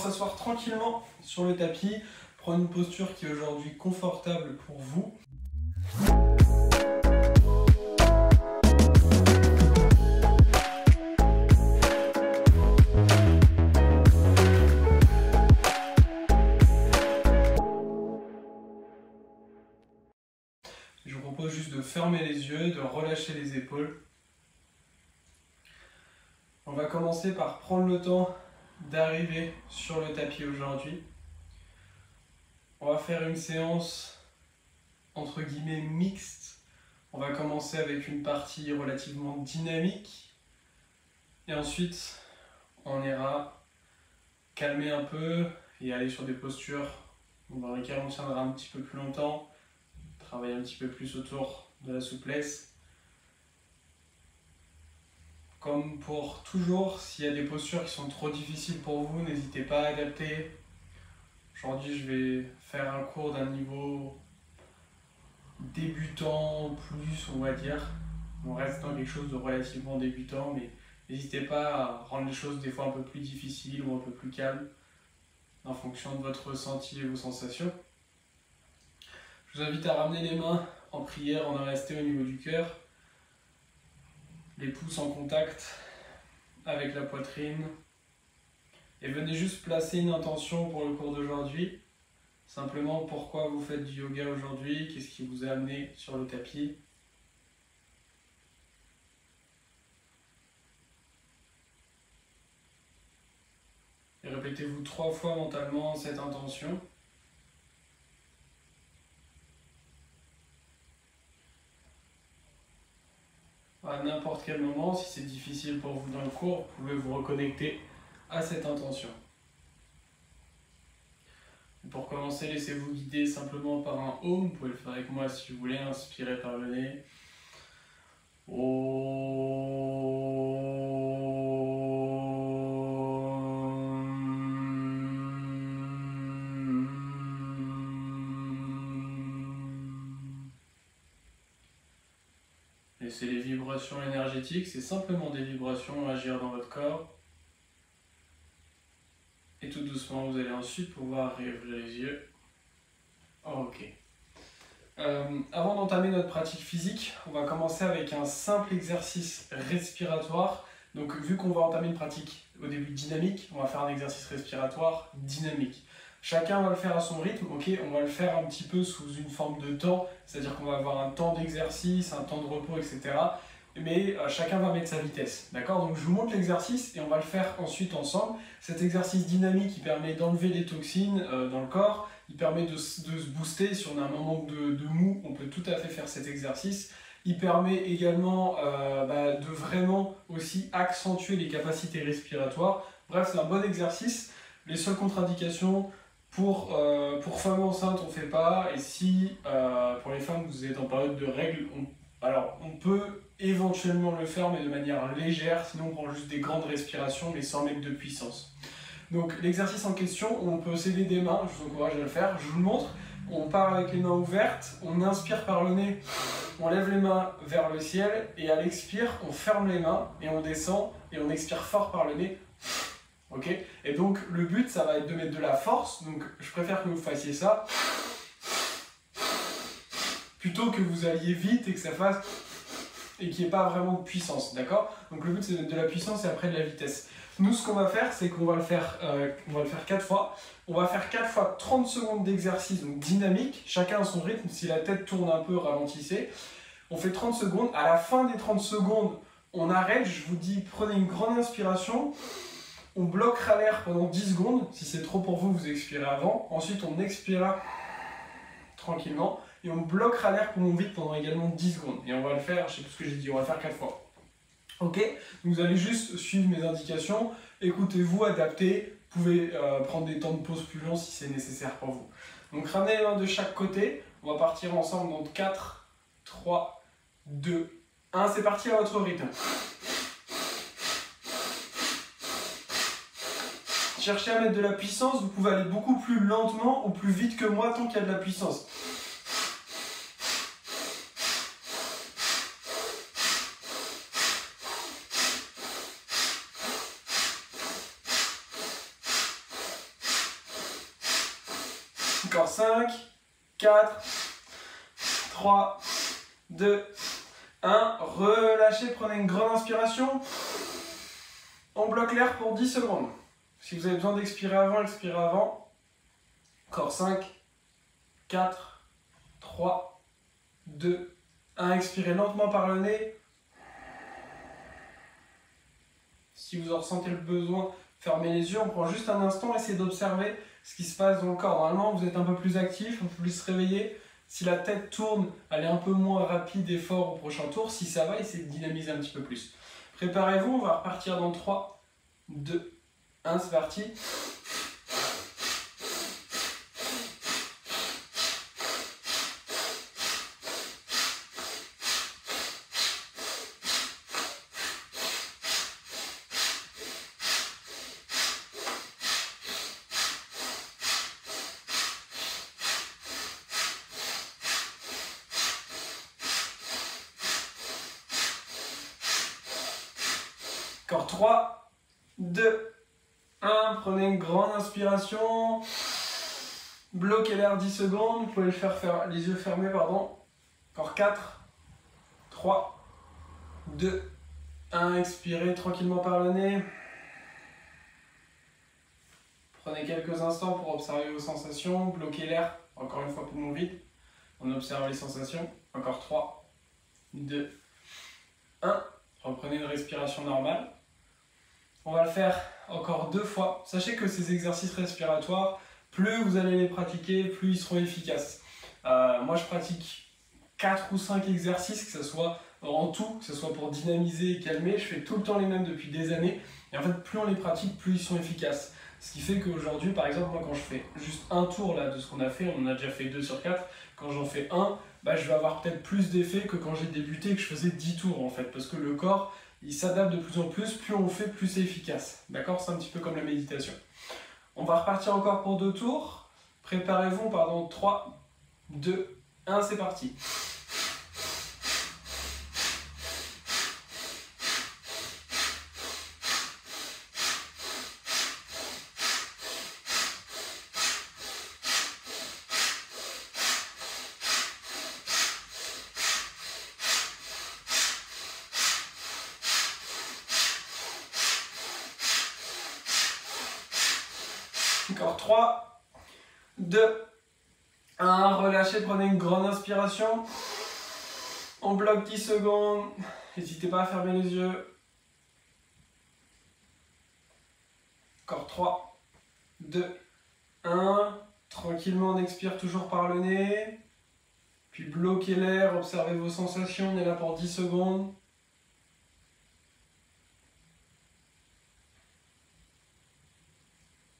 S'asseoir tranquillement sur le tapis, prendre une posture qui est aujourd'hui confortable pour vous. Je vous propose juste de fermer les yeux, de relâcher les épaules. On va commencer par prendre le temps d'arriver sur le tapis aujourd'hui. On va faire une séance entre guillemets mixte. On va commencer avec une partie relativement dynamique et ensuite on ira calmer un peu et aller sur des postures dans lesquelles on tiendra un petit peu plus longtemps, travailler un petit peu plus autour de la souplesse. Comme pour toujours, s'il y a des postures qui sont trop difficiles pour vous, n'hésitez pas à adapter. Aujourd'hui, je vais faire un cours d'un niveau débutant plus, on va dire. On reste dans quelque chose de relativement débutant, mais n'hésitez pas à rendre les choses des fois un peu plus difficiles ou un peu plus calmes en fonction de votre ressenti et vos sensations. Je vous invite à ramener les mains en prière, en resté au niveau du cœur. Les pouces en contact avec la poitrine. Et venez juste placer une intention pour le cours d'aujourd'hui. Simplement, pourquoi vous faites du yoga aujourd'hui, qu'est-ce qui vous a amené sur le tapis. Et répétez-vous 3 fois mentalement cette intention. À n'importe quel moment, si c'est difficile pour vous dans le cours, vous pouvez vous reconnecter à cette intention. Pour commencer, laissez-vous guider simplement par un Om. Vous pouvez le faire avec moi si vous voulez. Inspirez par le nez. Laissez les vibrations énergétiques, c'est simplement des vibrations agir dans votre corps. Et tout doucement, vous allez ensuite pouvoir réouvrir les yeux. Ok. Avant d'entamer notre pratique physique, on va commencer avec un simple exercice respiratoire. Donc, vu qu'on va entamer une pratique au début dynamique, on va faire un exercice respiratoire dynamique. Chacun va le faire à son rythme, ok? On va le faire un petit peu sous une forme de temps, c'est-à-dire qu'on va avoir un temps d'exercice, un temps de repos, etc. Mais chacun va mettre sa vitesse, d'accord? Donc je vous montre l'exercice et on va le faire ensuite ensemble. Cet exercice dynamique, il permet d'enlever les toxines dans le corps, il permet de se booster. Si on a un moment de mou, on peut tout à fait faire cet exercice. Il permet également de vraiment aussi accentuer les capacités respiratoires. Bref, c'est un bon exercice. Les seules contre-indications, pour femmes enceintes, on ne fait pas. Et si pour les femmes, vous êtes en période de règles, on peut éventuellement le faire, mais de manière légère. Sinon, on prend juste des grandes respirations, mais sans mettre de puissance. Donc, l'exercice en question, on peut s'aider des mains. Je vous encourage à le faire. Je vous le montre. On part avec les mains ouvertes. On inspire par le nez. On lève les mains vers le ciel. Et à l'expire, on ferme les mains et on descend. Et on expire fort par le nez. Ok? Et donc, le but, ça va être de mettre de la force. Donc, je préfère que vous fassiez ça plutôt que vous alliez vite et que ça fasse et qu'il n'y ait pas vraiment de puissance, d'accord? Donc le but c'est de mettre de la puissance et après de la vitesse. Nous ce qu'on va faire, c'est qu'on va le faire 4 fois. On va faire 4 fois 30 secondes d'exercice, donc dynamique, chacun à son rythme. Si la tête tourne un peu, ralentissez. On fait 30 secondes, à la fin des 30 secondes, on arrête, je vous dis, prenez une grande inspiration. On bloquera l'air pendant 10 secondes, si c'est trop pour vous, vous expirez avant. Ensuite on expirera tranquillement. Et on bloquera l'air poumon vide pendant également 10 secondes. Et on va le faire, je sais plus ce que j'ai dit, on va le faire 4 fois. Ok? Vous allez juste suivre mes indications, écoutez-vous, adaptez. Vous pouvez prendre des temps de pause plus longs si c'est nécessaire pour vous. Donc ramenez les mains de chaque côté. On va partir ensemble dans 4, 3, 2, 1. C'est parti à votre rythme. Cherchez à mettre de la puissance. Vous pouvez aller beaucoup plus lentement ou plus vite que moi tant qu'il y a de la puissance. Encore 5, 4, 3, 2, 1. Relâchez, prenez une grande inspiration. On bloque l'air pour 10 secondes. Si vous avez besoin d'expirer avant, expirez avant. Encore 5, 4, 3, 2, 1. Expirez lentement par le nez. Si vous en ressentez le besoin, fermez les yeux. On prend juste un instant, essayez d'observer ce qui se passe dans le corps. Normalement, vous êtes un peu plus actif, un peu plus réveillé. Si la tête tourne, elle est un peu moins rapide et fort au prochain tour. Si ça va, essayez de dynamiser un petit peu plus. Préparez-vous, on va repartir dans 3, 2, 1, c'est parti. Encore 3, 2, 1. Prenez une grande inspiration. Bloquez l'air 10 secondes. Vous pouvez le faire les yeux fermés, pardon. Encore 4, 3, 2, 1. Expirez tranquillement par le nez. Prenez quelques instants pour observer vos sensations. Bloquez l'air. Encore une fois, poumon vide. On observe les sensations. Encore 3, 2, 1. Reprenez une respiration normale. On va le faire encore 2 fois. Sachez que ces exercices respiratoires, plus vous allez les pratiquer, plus ils seront efficaces. Moi, je pratique 4 ou 5 exercices, que ce soit en tout, que ce soit pour dynamiser et calmer. Je fais tout le temps les mêmes depuis des années. Et en fait, plus on les pratique, plus ils sont efficaces. Ce qui fait qu'aujourd'hui, par exemple, moi, quand je fais juste un tour là, de ce qu'on a fait, on en a déjà fait 2 sur 4, quand j'en fais un, je vais avoir peut-être plus d'effet que quand j'ai débuté et que je faisais 10 tours en fait. Parce que le corps, il s'adapte de plus en plus on le fait, plus c'est efficace. D'accord? C'est un petit peu comme la méditation. On va repartir encore pour 2 tours. Préparez-vous, pardon, 3, 2, 1, c'est parti. Encore 3, 2, 1. Relâchez, prenez une grande inspiration. On bloque 10 secondes. N'hésitez pas à fermer les yeux. Encore 3, 2, 1. Tranquillement, on expire toujours par le nez. Puis bloquez l'air, observez vos sensations. On est là pour 10 secondes.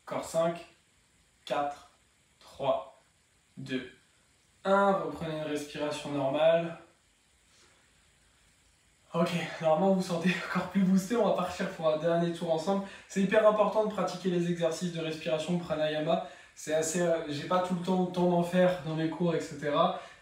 Encore 5, 4, 3, 2, 1. Reprenez une respiration normale. Ok, normalement vous vous sentez encore plus boosté. On va partir pour un dernier tour ensemble. C'est hyper important de pratiquer les exercices de respiration pranayama. C'est assez, j'ai pas tout le temps d'en faire dans les cours, etc.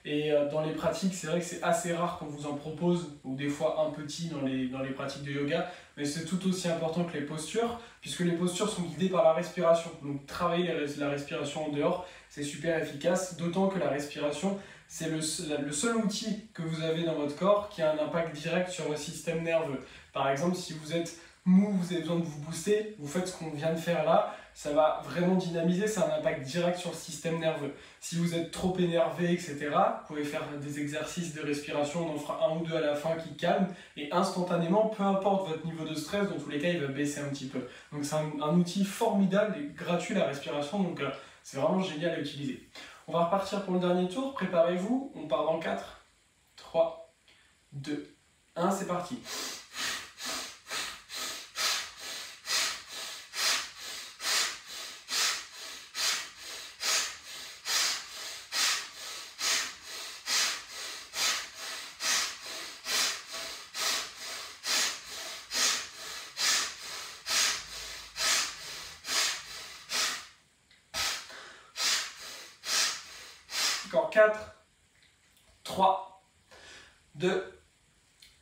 Et dans les pratiques, c'est vrai que c'est assez rare qu'on vous en propose, ou des fois un petit dans les pratiques de yoga, mais c'est tout aussi important que les postures, puisque les postures sont guidées par la respiration. Donc travailler la respiration en dehors, c'est super efficace, d'autant que la respiration, c'est le seul outil que vous avez dans votre corps qui a un impact direct sur votre système nerveux. Par exemple, si vous êtes mou, vous avez besoin de vous booster, vous faites ce qu'on vient de faire là, ça va vraiment dynamiser, ça a un impact direct sur le système nerveux. Si vous êtes trop énervé, etc., vous pouvez faire des exercices de respiration, on en fera 1 ou 2 à la fin qui calment, et instantanément, peu importe votre niveau de stress, dans tous les cas, il va baisser un petit peu. Donc c'est un outil formidable et gratuit la respiration, donc c'est vraiment génial à utiliser. On va repartir pour le dernier tour, préparez-vous, on part dans 4, 3, 2, 1, c'est parti. Encore 4, 3, 2,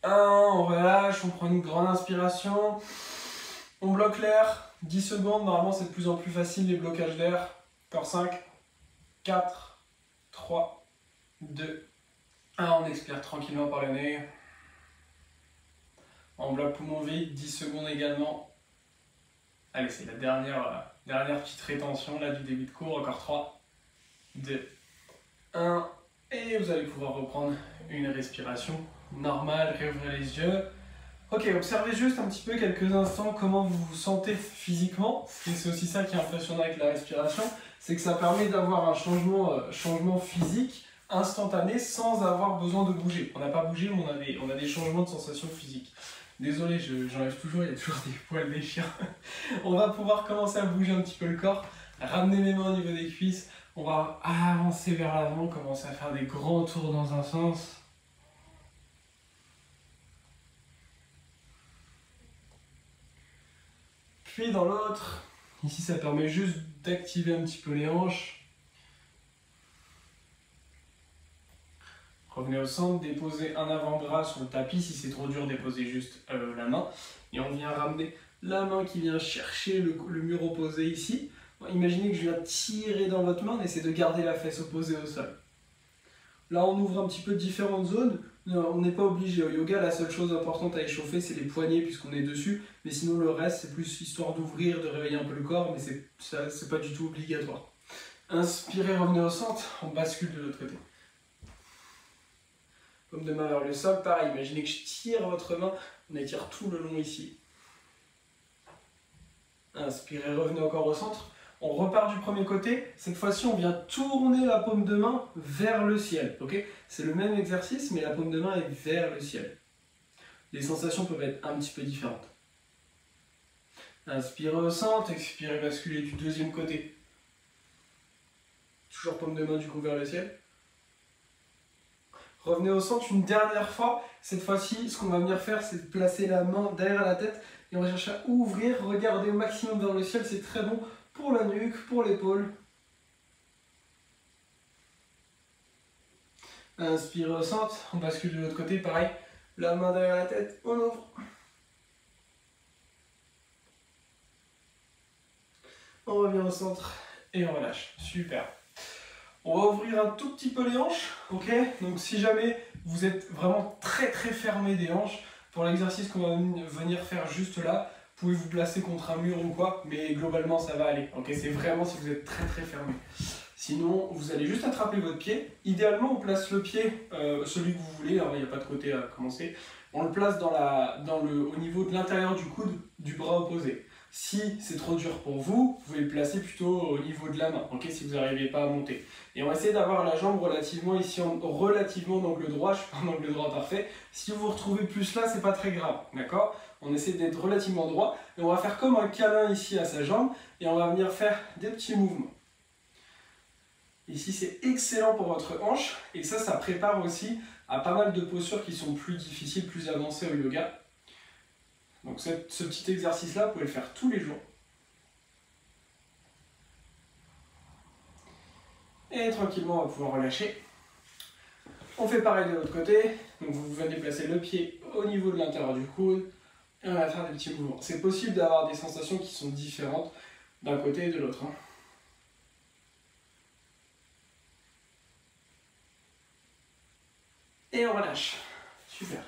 1, on relâche, on prend une grande inspiration, on bloque l'air, 10 secondes, normalement c'est de plus en plus facile les blocages d'air. Encore 5, 4, 3, 2, 1. On expire tranquillement par le nez. On bloque poumon vide, 10 secondes également. Allez, c'est la dernière petite rétention là, du début de cours. Encore 3, 2, 1. Et vous allez pouvoir reprendre une respiration normale, réouvrir les yeux. Ok, observez juste un petit peu quelques instants comment vous vous sentez physiquement. Et c'est aussi ça qui est impressionnant avec la respiration, c'est que ça permet d'avoir un changement physique instantané sans avoir besoin de bouger. On n'a pas bougé, mais on a des changements de sensations physiques. Désolé, j'enlève toujours, il y a toujours des poils des chiens. On va pouvoir commencer à bouger un petit peu le corps, ramener mes mains au niveau des cuisses. On va avancer vers l'avant, commencer à faire des grands tours dans un sens. Puis dans l'autre, ici ça permet juste d'activer un petit peu les hanches. Revenez au centre, déposez un avant-bras sur le tapis, si c'est trop dur, déposez juste la main. Et on vient ramener la main qui vient chercher le mur opposé ici. Imaginez que je viens tirer dans votre main, on essaie de garder la fesse opposée au sol. Là on ouvre un petit peu différentes zones. On n'est pas obligé. Au yoga, la seule chose importante à échauffer, c'est les poignets puisqu'on est dessus. Mais sinon, le reste, c'est plus histoire d'ouvrir, de réveiller un peu le corps, mais c'est pas du tout obligatoire. Inspirez, revenez au centre, on bascule de l'autre côté. Paume de main vers le sol, pareil. Imaginez que je tire votre main, on étire tout le long ici. Inspirez, revenez encore au centre. On repart du premier côté, cette fois-ci on vient tourner la paume de main vers le ciel, ok? C'est le même exercice, mais la paume de main est vers le ciel. Les sensations peuvent être un petit peu différentes. Inspirez au centre, expirez, basculez du deuxième côté. Toujours paume de main du coup vers le ciel. Revenez au centre une dernière fois. Cette fois-ci, ce qu'on va venir faire, c'est placer la main derrière la tête et on va chercher à ouvrir, regarder au maximum vers le ciel, c'est très bon. Pour la nuque, pour l'épaule. Inspire au centre, on bascule de l'autre côté, pareil. La main derrière la tête, on ouvre. On revient au centre et on relâche. Super. On va ouvrir un tout petit peu les hanches, ok? Donc si jamais vous êtes vraiment très fermé des hanches, pour l'exercice qu'on va venir faire juste là, vous pouvez vous placer contre un mur ou quoi, mais globalement ça va aller. Ok, c'est vraiment si vous êtes très fermé. Sinon, vous allez juste attraper votre pied. Idéalement, on place le pied, celui que vous voulez, il n'y a pas de côté à commencer. On le place au niveau de l'intérieur du coude du bras opposé. Si c'est trop dur pour vous, vous pouvez le placer plutôt au niveau de la main, ok, si vous n'arrivez pas à monter. Et on va essayer d'avoir la jambe relativement d'angle droit, je suis pas en angle droit parfait. Si vous vous retrouvez plus là, c'est pas très grave, d'accord? On essaie d'être relativement droit et on va faire comme un câlin ici à sa jambe et on va venir faire des petits mouvements. Ici, c'est excellent pour votre hanche et ça prépare aussi à pas mal de postures qui sont plus difficiles, plus avancées au yoga. Donc ce petit exercice-là, vous pouvez le faire tous les jours. Et tranquillement, on va pouvoir relâcher. On fait pareil de l'autre côté. Donc vous venez placer le pied au niveau de l'intérieur du coude. Et on va faire des petits mouvements. C'est possible d'avoir des sensations qui sont différentes d'un côté et de l'autre. Et on relâche. Super.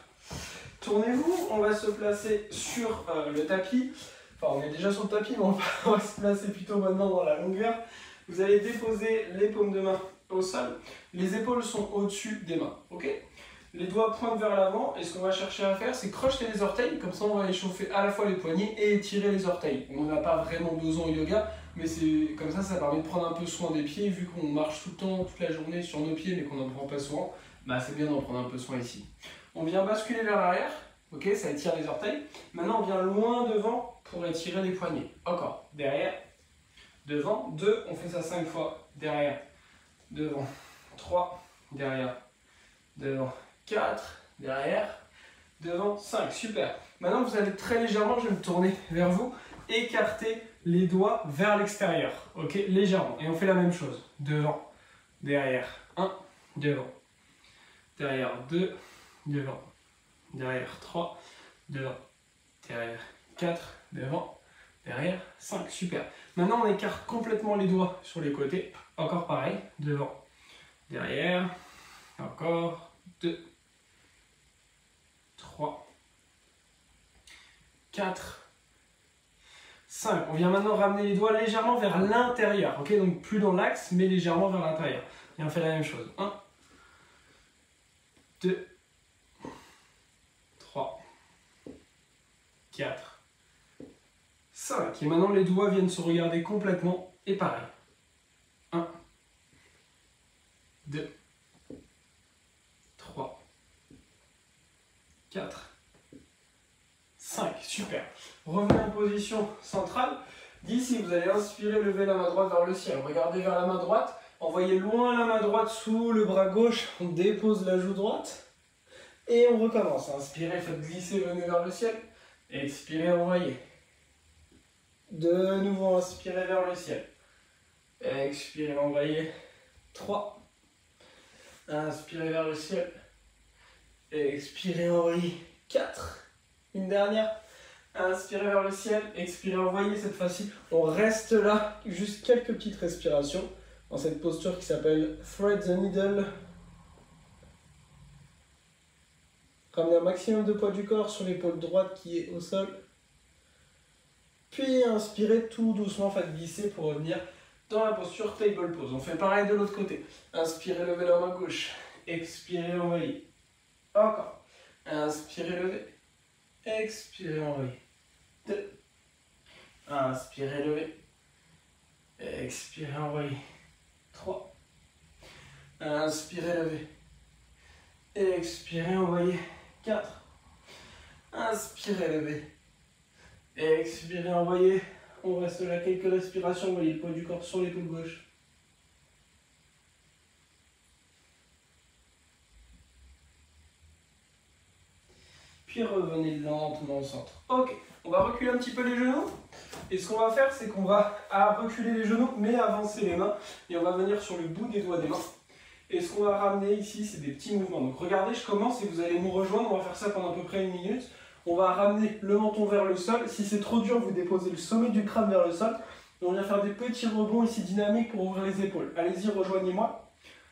Tournez-vous, on va se placer sur le tapis. Enfin, on est déjà sur le tapis, mais on va se placer plutôt maintenant dans la longueur. Vous allez déposer les paumes de main au sol. Les épaules sont au-dessus des mains, ok? Les doigts pointent vers l'avant et ce qu'on va chercher à faire, c'est crocheter les orteils. Comme ça, on va échauffer à la fois les poignets et étirer les orteils. On n'en a pas vraiment besoin au yoga, mais c'est comme ça permet de prendre un peu soin des pieds. Vu qu'on marche tout le temps, toute la journée sur nos pieds, mais qu'on n'en prend pas soin, bah, c'est bien d'en prendre un peu soin ici. On vient basculer vers l'arrière, ok, ça étire les orteils. Maintenant, on vient loin devant pour étirer les poignets. Encore, derrière, devant, 2, on fait ça 5 fois. Derrière, devant, 3, derrière, devant, 4, derrière, devant, 5. Super. Maintenant, vous allez très légèrement, je vais me tourner vers vous, écarter les doigts vers l'extérieur, ok, légèrement. Et on fait la même chose. Devant, derrière, 1, devant, derrière, 2, devant, derrière 3, devant, derrière 4, devant, derrière, 5, super. Maintenant, on écarte complètement les doigts sur les côtés. Encore pareil, devant, derrière, encore, 2, 3, 4, 5. On vient maintenant ramener les doigts légèrement vers l'intérieur. Ok, donc plus dans l'axe, mais légèrement vers l'intérieur. Et on fait la même chose. 1, 2, 3, 4, 5. Et maintenant, les doigts viennent se regarder complètement. Et pareil. 1, 2, 3, 4, 5. Super. Revenez en position centrale. D'ici, vous allez inspirer, lever la main droite vers le ciel. Regardez vers la main droite. Envoyez loin la main droite sous le bras gauche. On dépose la joue droite. Et on recommence. Inspirez, faites glisser, venez vers le ciel. Expirez, envoyez. De nouveau, inspirez vers le ciel. Expirez, envoyez. 3. Inspirez vers le ciel. Expirez, envoyez. 4. Une dernière. Inspirez vers le ciel. Expirez, envoyez. Cette fois-ci, on reste là. Juste quelques petites respirations. Dans cette posture qui s'appelle Thread the Needle. Ramenez un maximum de poids du corps sur l'épaule droite qui est au sol. Puis inspirez tout doucement, faites glisser pour revenir dans la posture table pose. On fait pareil de l'autre côté. Inspirez, levez la main gauche. Expirez, envoyez. Encore. Inspirez, levez. Expirez, envoyez. 2. Inspirez, levez. Expirez, envoyez. 3. Inspirez, levez. Expirez, envoyez. 4. Inspirez, levez. Expirez, envoyez. On reste là quelques respirations. Voyez le poids du corps sur l'épaule gauche. Puis revenez lentement au centre. Ok, on va reculer un petit peu les genoux. Et ce qu'on va faire, c'est qu'on va reculer les genoux, mais avancer les mains. Et on va venir sur le bout des doigts des mains. Et ce qu'on va ramener ici, c'est des petits mouvements. Donc regardez, je commence et vous allez nous rejoindre. On va faire ça pendant à peu près 1 minute. On va ramener le menton vers le sol. Si c'est trop dur, vous déposez le sommet du crâne vers le sol. Et on vient faire des petits rebonds ici dynamiques pour ouvrir les épaules. Allez-y, rejoignez-moi.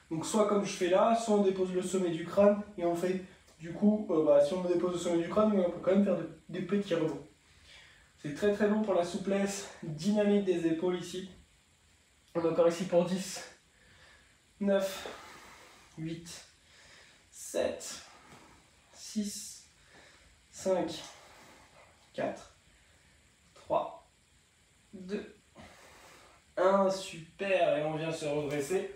Donc soit comme je fais là, soit on dépose le sommet du crâne et on fait du coup, si on dépose le sommet du crâne, on peut quand même faire des petits rebonds. C'est très très bon pour la souplesse dynamique des épaules ici. On est encore ici pour 10, 9, 8, 7, 6, 5, 4, 3, 2, 1, super, et on vient se redresser.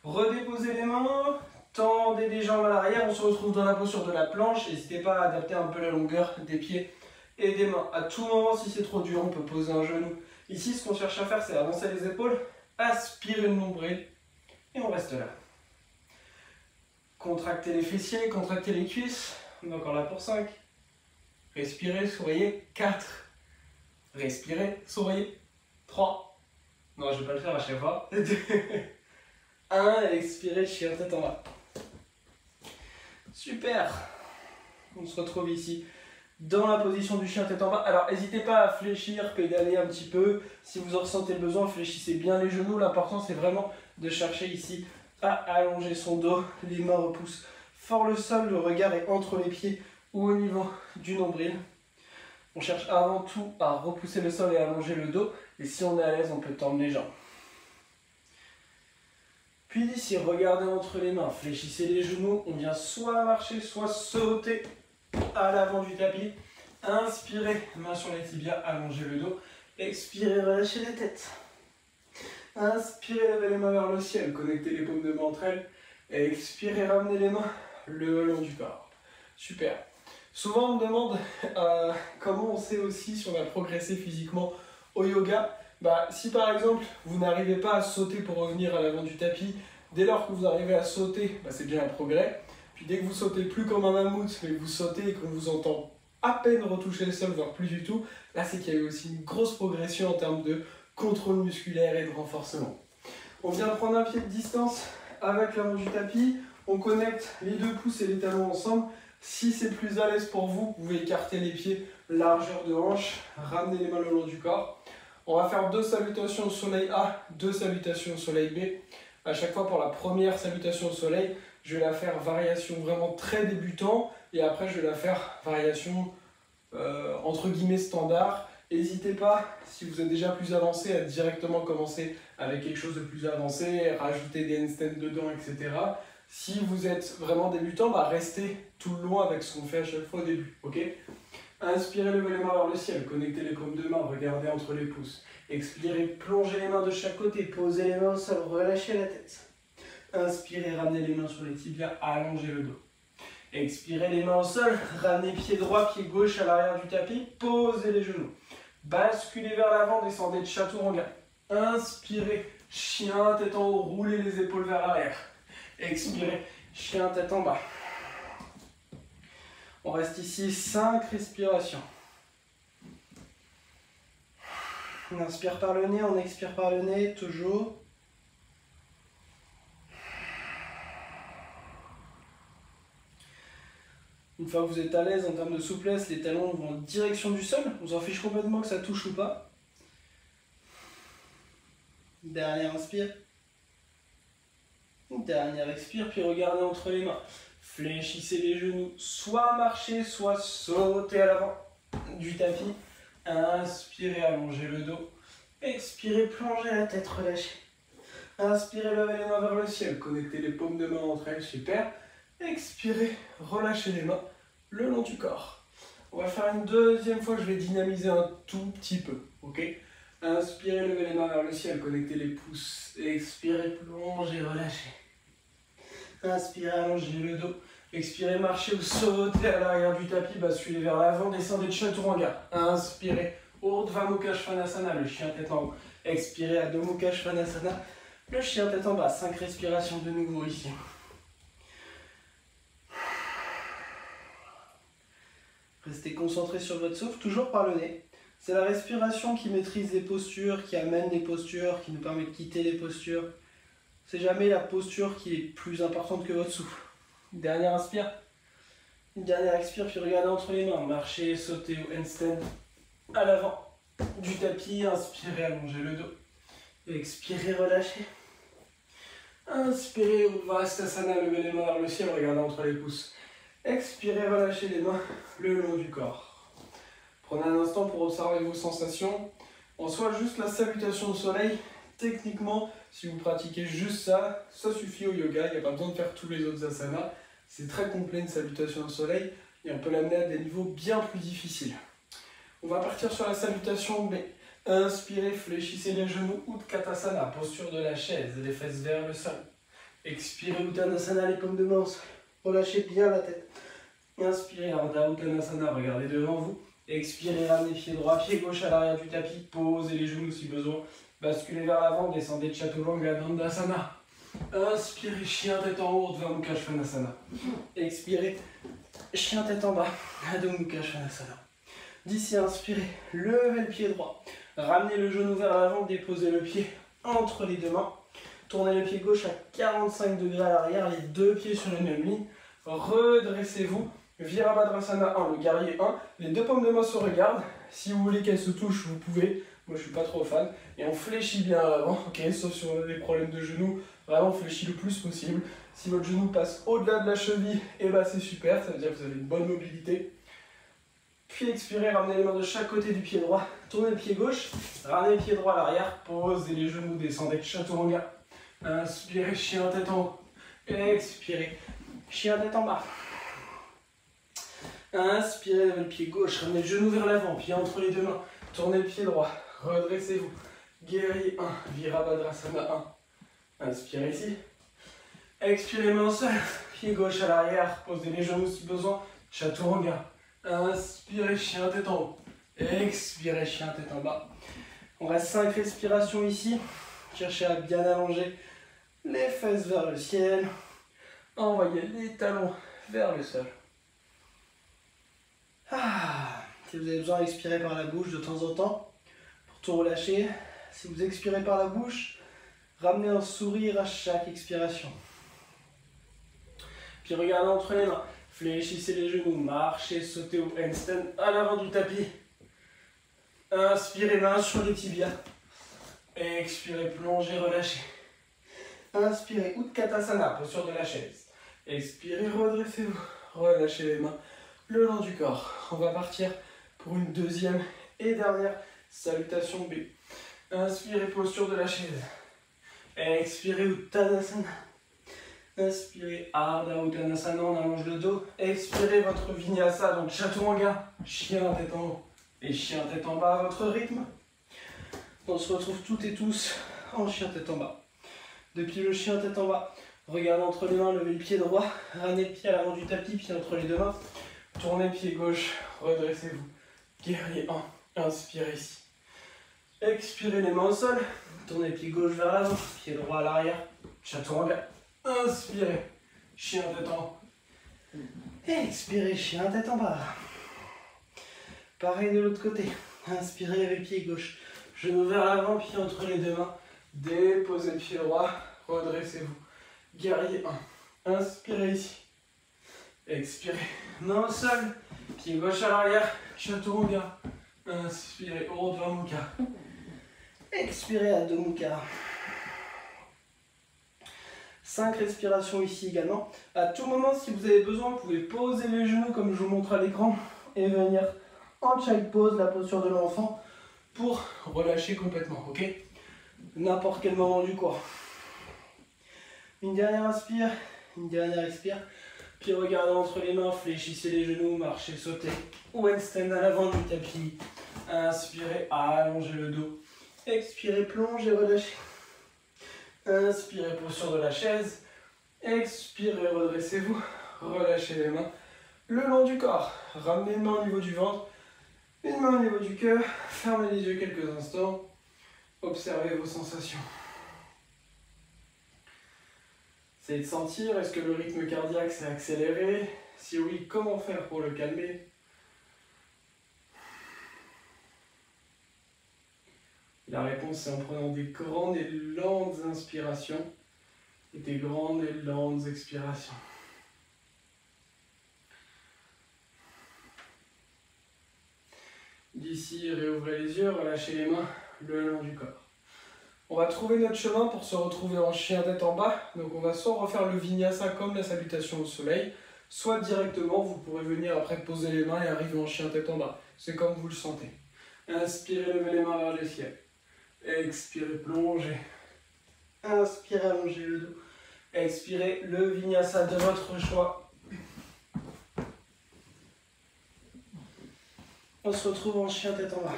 Redéposez les mains, tendez les jambes à l'arrière, on se retrouve dans la posture de la planche. N'hésitez pas à adapter un peu la longueur des pieds et des mains. À tout moment, si c'est trop dur, on peut poser un genou. Ici, ce qu'on cherche à faire, c'est avancer les épaules, aspirer le nombril, et on reste là. Contractez les fessiers, contractez les cuisses. On est encore là pour 5. Respirez, souriez. 4. Respirez, souriez. 3. Non, je ne vais pas le faire à chaque fois. 2. 1. Expirez, chien tête en bas. Super. On se retrouve ici dans la position du chien tête en bas. Alors, n'hésitez pas à fléchir, pédaler un petit peu. Si vous en ressentez le besoin, fléchissez bien les genoux. L'important, c'est vraiment de chercher ici à allonger son dos. Les mains repoussent fort le sol. Le regard est entre les pieds ou au niveau du nombril. On cherche avant tout à repousser le sol et à allonger le dos. Et si on est à l'aise, on peut tendre les jambes. Puis d'ici, regardez entre les mains, fléchissez les genoux. On vient soit marcher, soit sauter à l'avant du tapis. Inspirez, main sur les tibias, allongez le dos. Expirez, relâchez la tête. Inspirez, levez les mains vers le ciel, connectez les paumes de main entre elles. Expirez, ramenez les mains le long du corps. Super. Souvent on me demande comment on sait aussi si on a progressé physiquement au yoga. Si par exemple vous n'arrivez pas à sauter pour revenir à l'avant du tapis, dès lors que vous arrivez à sauter, c'est déjà un progrès. Puis dès que vous sautez plus comme un mammouth, mais que vous sautez et qu'on vous entend à peine retoucher le sol, voire plus du tout, là c'est qu'il y a eu aussi une grosse progression en termes de contrôle musculaire et de renforcement. On vient prendre un pied de distance avec l'avant du tapis, on connecte les 2 pouces et les talons ensemble. Si c'est plus à l'aise pour vous, vous pouvez écarter les pieds, largeur de hanche, ramener les mains le long du corps. On va faire 2 salutations au soleil A, 2 salutations au soleil B. À chaque fois pour la première salutation au soleil, je vais la faire variation vraiment très débutant et après je vais la faire variation entre guillemets standard. N'hésitez pas, si vous êtes déjà plus avancé, à directement commencer avec quelque chose de plus avancé, rajouter des handstands dedans, etc. Si vous êtes vraiment débutant, restez tout le long avec ce qu'on fait à chaque fois au début. Okay, inspirez, levez les mains vers le ciel, connectez les paumes de main, regardez entre les pouces. Expirez, plongez les mains de chaque côté, posez les mains au sol, relâchez la tête. Inspirez, ramenez les mains sur les tibias, allongez le dos. Expirez les mains au sol, ramenez pied droit, pied gauche à l'arrière du tapis, posez les genoux. Basculez vers l'avant, descendez de chaturanga. Inspirez, chien tête en haut, roulez les épaules vers l'arrière. Expirez, chien tête en bas. On reste ici 5 respirations. On inspire par le nez, on expire par le nez, toujours. Une fois que vous êtes à l'aise en termes de souplesse, les talons vont en direction du sol. On s'en fiche complètement que ça touche ou pas. Dernière inspire. Dernière expire, puis regardez entre les mains. Fléchissez les genoux, soit marchez, soit sautez à l'avant du tapis. Inspirez, allongez le dos. Expirez, plongez la tête, relâchez. Inspirez, levez les mains vers le ciel. Connectez les paumes de main entre elles, super. Expirez, relâchez les mains le long du corps. On va faire une deuxième fois, je vais dynamiser un tout petit peu. Ok, inspirez, levez les mains vers le ciel, connectez les pouces. Expirez, plongez, relâchez. Inspirez, allongez le dos. Expirez, marchez ou sautez à l'arrière du tapis, basculez vers l'avant, descendez de chaturanga. Inspirez, Urdhva Mukha Svanasana, le chien tête en haut. Expirez, Adho Mukha Svanasana, le chien tête en bas. 5 respirations de nouveau ici. Restez concentré sur votre souffle, toujours par le nez. C'est la respiration qui maîtrise les postures, qui amène les postures, qui nous permet de quitter les postures. C'est jamais la posture qui est plus importante que votre souffle. Dernière inspire. Une dernière expire, puis regardez entre les mains. Marchez, sautez ou handstand à l'avant du tapis. Inspirez, allongez le dos. Expirez, relâchez. Inspirez, Uttanasana, levez les mains vers le ciel, regardez entre les pouces. Expirez, relâchez les mains le long du corps. Prenez un instant pour observer vos sensations. En soi, juste la salutation au soleil, techniquement, si vous pratiquez juste ça, ça suffit au yoga. Il n'y a pas besoin de faire tous les autres asanas. C'est très complet une salutation au soleil et on peut l'amener à des niveaux bien plus difficiles. On va partir sur la salutation B. Inspirez, fléchissez les genoux, Utkatasana, posture de la chaise, les fesses vers le sol. Expirez, Uttanasana, les paumes de main au sol. Relâchez bien la tête. Inspirez, Ardha Uttanasana, regardez devant vous. Expirez, ramenez pied droit, pied gauche à l'arrière du tapis, posez les genoux si besoin. Basculez vers l'avant, descendez de Chaturanga Dandasana. Inspirez, chien tête en haut, Urdhva Mukha Svanasana. Expirez, chien tête en bas, Adho Mukha Svanasana. D'ici, inspirez, levez le pied droit. Ramenez le genou vers l'avant, déposez le pied entre les deux mains. Tournez le pied gauche à 45 degrés à l'arrière, les deux pieds sur la même ligne. Redressez-vous. Virabhadrasana 1, le guerrier 1. Les deux paumes de main se regardent. Si vous voulez qu'elles se touchent, vous pouvez. Moi, je suis pas trop fan. Et on fléchit bien à l'avant, ok, sauf sur les problèmes de genoux. Vraiment, on fléchit le plus possible. Si votre genou passe au-delà de la cheville, et c'est super. Ça veut dire que vous avez une bonne mobilité. Puis expirez, ramenez les mains de chaque côté du pied droit. Tournez le pied gauche. Ramenez le pied droit à l'arrière. Posez les genoux, descendez de Chaturanga. Inspirez, chien tête en haut. Expirez, chien tête en bas. Inspirez, levez le pied gauche, ramenez le genou vers l'avant, pied entre les deux mains. Tournez le pied droit, redressez-vous. Guerrier 1, Virabhadrasana 1. Inspirez ici. Expirez, main au sol, pied gauche à l'arrière, posez les genoux si besoin. Chaturanga. Inspirez, chien tête en haut. Expirez, chien tête en bas. On reste 5 respirations ici. Cherchez à bien allonger les fesses vers le ciel. Envoyez les talons vers le sol. Si vous avez besoin d'expirer par la bouche de temps en temps, pour tout relâcher, si vous expirez par la bouche, ramenez un sourire à chaque expiration. Puis regardez entre les mains, fléchissez les genoux, marchez, sautez au handstand à l'avant du tapis. Inspirez, main sur les tibias. Expirez, plongez, relâchez. Inspirez, Utkatasana, posture de la chaise. Expirez, redressez-vous. Relâchez les mains le long du corps. On va partir pour une deuxième et dernière salutation B. Inspirez, posture de la chaise. Expirez, Uttanasana. Inspirez, Ardha Uttanasana, on allonge le dos. Expirez votre Vinyasa, donc Chaturanga, chien tête en haut et chien tête en bas à votre rythme. On se retrouve toutes et tous en chien tête en bas. Depuis le chien tête en bas, regardez entre les mains, levez le pied droit, ramenez le pied à l'avant du tapis, pied entre les deux mains. Tournez le pied gauche, redressez-vous. Guerrier 1, inspirez ici. Expirez les mains au sol, tournez le pied gauche vers l'avant, pied droit à l'arrière, Chaturanga. Inspirez, chien tête en haut. Expirez, chien tête en bas. Pareil de l'autre côté. Inspirez avec le pied gauche, genou vers l'avant, pied entre les deux mains. Déposez le pied droit, redressez-vous. Guerrier 1, inspirez ici. Expirez, main au sol, pied gauche à l'arrière, Chaturanga. Inspirez, Urdhva Mukha. Expirez, Adho Mukha. 5 respirations ici également. À tout moment, si vous avez besoin, vous pouvez poser les genoux comme je vous montre à l'écran et venir en child pose, la posture de l'enfant, pour relâcher complètement, ok? N'importe quel moment du cours. Une dernière inspire, une dernière expire. Puis regardez entre les mains, fléchissez les genoux, marchez, sautez. Ou handstand à l'avant du tapis. Inspirez, allongez le dos. Expirez, plongez, relâchez. Inspirez, posture de la chaise. Expirez, redressez-vous. Relâchez les mains le long du corps. Ramenez une main au niveau du ventre, une main au niveau du cœur. Fermez les yeux quelques instants. Observez vos sensations. Essayez de sentir, est-ce que le rythme cardiaque s'est accéléré? Si oui, comment faire pour le calmer? La réponse, c'est en prenant des grandes et lentes inspirations et des grandes et lentes expirations. D'ici, réouvrez les yeux, relâchez les mains le long du corps. On va trouver notre chemin pour se retrouver en chien tête en bas. Donc on va soit refaire le vinyasa comme la salutation au soleil, soit directement, vous pourrez venir après poser les mains et arriver en chien tête en bas. C'est comme vous le sentez. Inspirez, levez les mains vers le ciel. Expirez, plongez. Inspirez, allongez le dos. Expirez, le vinyasa de votre choix. On se retrouve en chien tête en bas.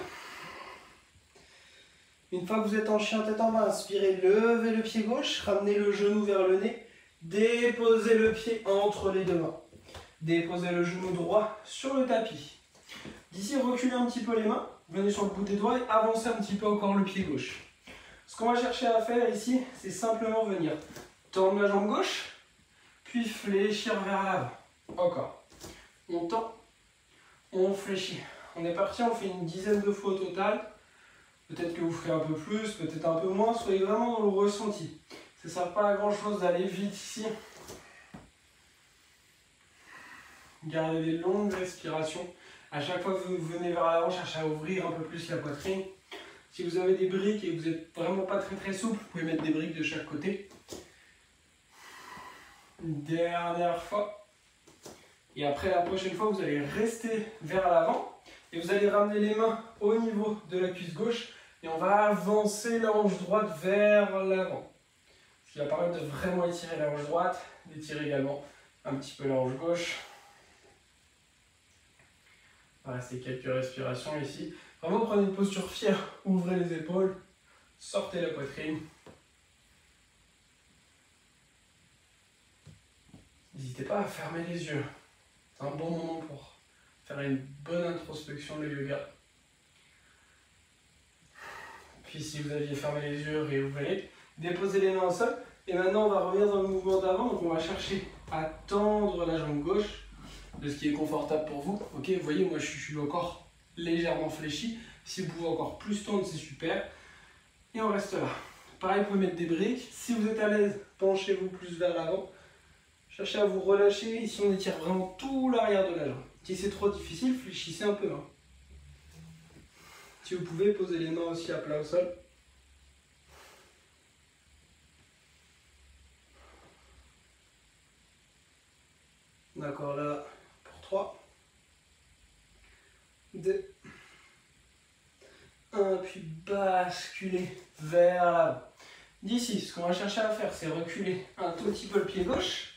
Une fois que vous êtes en chien tête en bas, inspirez, levez le pied gauche, ramenez le genou vers le nez, déposez le pied entre les deux mains. Déposez le genou droit sur le tapis. D'ici, reculez un petit peu les mains, venez sur le bout des doigts et avancez un petit peu encore le pied gauche. Ce qu'on va chercher à faire ici, c'est simplement venir tendre la jambe gauche, puis fléchir vers l'avant. Encore. On tend, on fléchit. On est parti, on fait une dizaine de fois au total. Peut-être que vous ferez un peu plus, peut-être un peu moins. Soyez vraiment dans le ressenti. Ça ne sert pas à grand chose d'aller vite ici. Gardez des longues respirations. À chaque fois que vous venez vers l'avant, cherchez à ouvrir un peu plus la poitrine. Si vous avez des briques et que vous n'êtes vraiment pas très souple, vous pouvez mettre des briques de chaque côté. Une dernière fois. Et après, la prochaine fois, vous allez rester vers l'avant. Et vous allez ramener les mains au niveau de la cuisse gauche. Et on va avancer la hanche droite vers l'avant. Ce qui va permettre de vraiment étirer la hanche droite. D'étirer également un petit peu la hanche gauche. Voilà, c'est quelques respirations ici. Vraiment, prenez une posture fière. Ouvrez les épaules. Sortez la poitrine. N'hésitez pas à fermer les yeux. C'est un bon moment pour faire une bonne introspection de yoga. Puis si vous aviez fermé les yeux, réouvrez-les. Déposez les mains au sol. Et maintenant, on va revenir dans le mouvement d'avant. Donc on va chercher à tendre la jambe gauche de ce qui est confortable pour vous. Ok, vous voyez, moi je suis encore légèrement fléchi. Si vous pouvez encore plus tendre, c'est super. Et on reste là. Pareil, vous pouvez mettre des briques. Si vous êtes à l'aise, penchez-vous plus vers l'avant. Cherchez à vous relâcher. Ici, on étire vraiment tout l'arrière de la jambe. Si c'est trop difficile, fléchissez un peu. Si vous pouvez, posez les mains aussi à plat au sol. D'accord, là, pour 3, 2, 1, puis basculer vers l'avant. D'ici, ce qu'on va chercher à faire, c'est reculer un tout petit peu le pied gauche.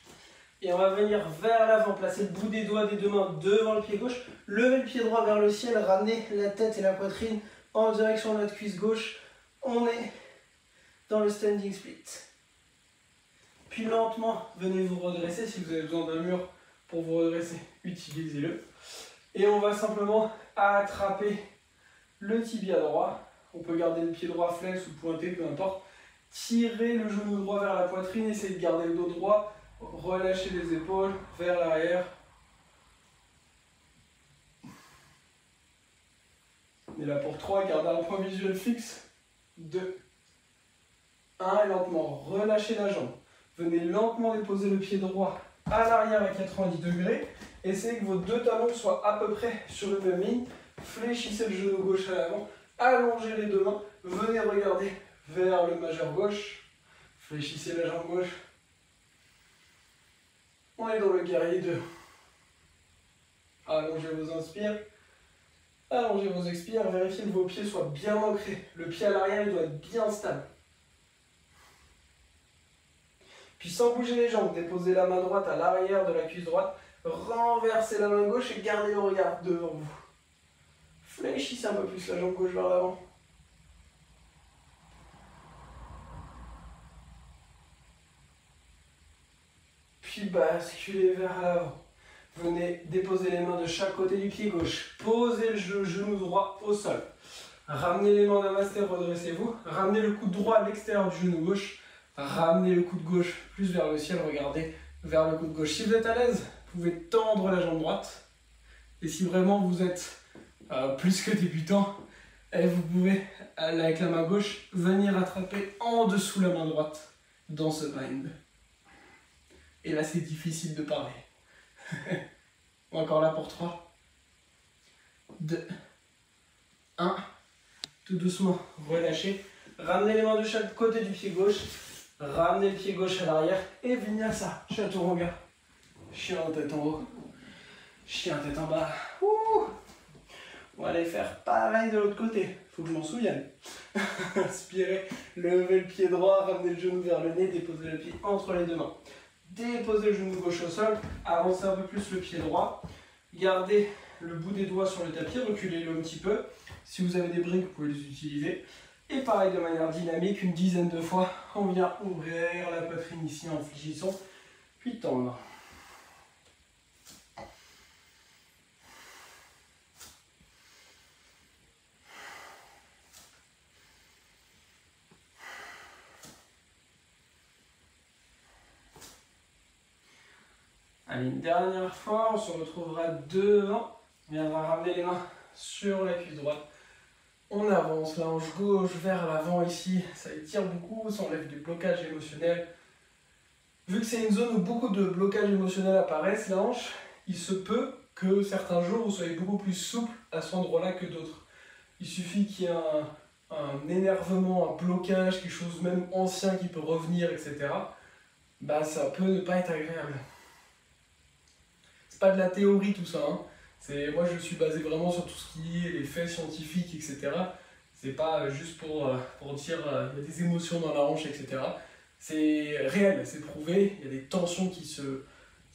Et on va venir vers l'avant, placer le bout des doigts des deux mains devant le pied gauche. Lever le pied droit vers le ciel, ramener la tête et la poitrine en direction de notre cuisse gauche. On est dans le standing split. Puis lentement, venez vous redresser. Si vous avez besoin d'un mur pour vous redresser, utilisez-le. Et on va simplement attraper le tibia droit. On peut garder le pied droit flex ou pointé, peu importe. Tirez le genou droit vers la poitrine, essayez de garder le dos droit. Relâchez les épaules vers l'arrière. On est là pour 3, gardez un point visuel fixe. 2, 1, et lentement relâchez la jambe. Venez lentement déposer le pied droit à l'arrière à 90 degrés. Essayez que vos deux talons soient à peu près sur une même ligne. Fléchissez le genou gauche à l'avant. Allongez les deux mains. Venez regarder vers le majeur gauche. Fléchissez la jambe gauche. On est dans le guerrier 2. Allongez vos inspires. Allongez vos expires. Vérifiez que vos pieds soient bien ancrés. Le pied à l'arrière, il doit être bien stable. Puis sans bouger les jambes, déposez la main droite à l'arrière de la cuisse droite. Renversez la main gauche et gardez le regard devant vous. Fléchissez un peu plus la jambe gauche vers l'avant. Puis basculez vers l'avant. Venez déposer les mains de chaque côté du pied gauche. Posez le genou droit au sol. Ramenez les mains namasté, redressez-vous. Ramenez le coude droit à l'extérieur du genou gauche. Ramenez le coude gauche plus vers le ciel. Regardez vers le coude gauche. Si vous êtes à l'aise, vous pouvez tendre la jambe droite. Et si vraiment vous êtes plus que débutant, vous pouvez, avec la main gauche, venir attraper en dessous la main droite dans ce bind. Et là, c'est difficile de parler. Encore là pour 3, 2, 1. Tout doucement, relâchez. Ramenez les mains de chaque côté du pied gauche. Ramenez le pied gauche à l'arrière. Et vinyasa, chaturanga. Chien tête en haut. Chien tête en bas. Ouh. On va aller faire pareil de l'autre côté. Faut que je m'en souvienne. Inspirez, levez le pied droit, ramenez le genou vers le nez, déposez le pied entre les deux mains. Déposez le genou gauche au sol, avancez un peu plus le pied droit. Gardez le bout des doigts sur le tapis, reculez-le un petit peu. Si vous avez des briques, vous pouvez les utiliser. Et pareil, de manière dynamique, une dizaine de fois, on vient ouvrir la poitrine ici en fléchissant, puis tendre. Allez, une dernière fois, on se retrouvera devant. On viendra ramener les mains sur la cuisse droite. On avance, la hanche gauche vers l'avant ici. Ça étire beaucoup, ça enlève du blocage émotionnel. Vu que c'est une zone où beaucoup de blocages émotionnels apparaissent, la hanche, il se peut que certains jours vous soyez beaucoup plus souple à cet endroit-là que d'autres. Il suffit qu'il y ait un énervement, un blocage, quelque chose même ancien qui peut revenir, etc. Bah, ça peut ne pas être agréable. C'est pas de la théorie tout ça, hein. Moi je suis basé vraiment sur tout ce qui est les faits scientifiques, etc. C'est pas juste pour dire il y a des émotions dans la hanche, etc. C'est réel, c'est prouvé, il y a des tensions qui